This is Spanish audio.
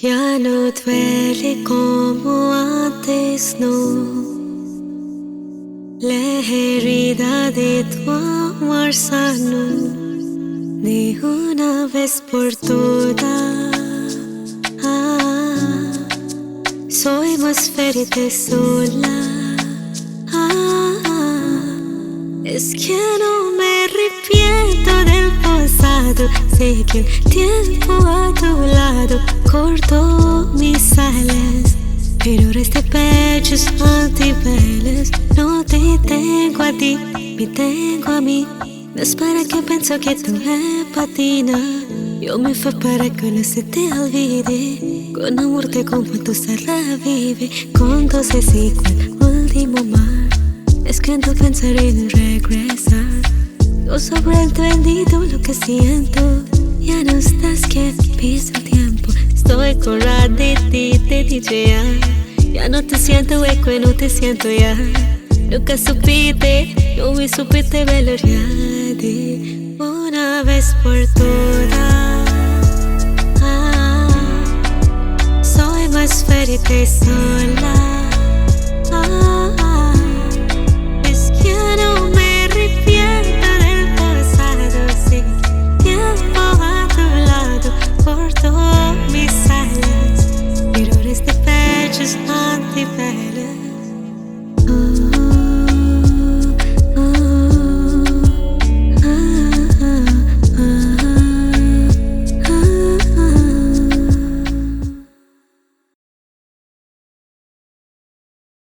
Ya no duele como antes, no. La herida de tu amor sano de una vez por todas. Soy más fuerte sola. Es que no me arrepiento del pasado. Sé que el tiempo a tu lado cortó mis alas, pero este pecho es antibalas. No te tengo a ti, me tengo a mí. No es para que pienso que tú me patinas. Yo me fui para que no se te olvide. Con amor te como tú se revive. Con dosis igual último mar. Es que no pensaré en regresar. Yo sobreentiendo lo que siento. Ya no estás que piso el tiempo. Estoy corrada de ti, te dije ya. Ya no te siento eco y no te siento ya. Nunca supiste, no me supiste valorar de una vez por todas. Soy más fuerte sola.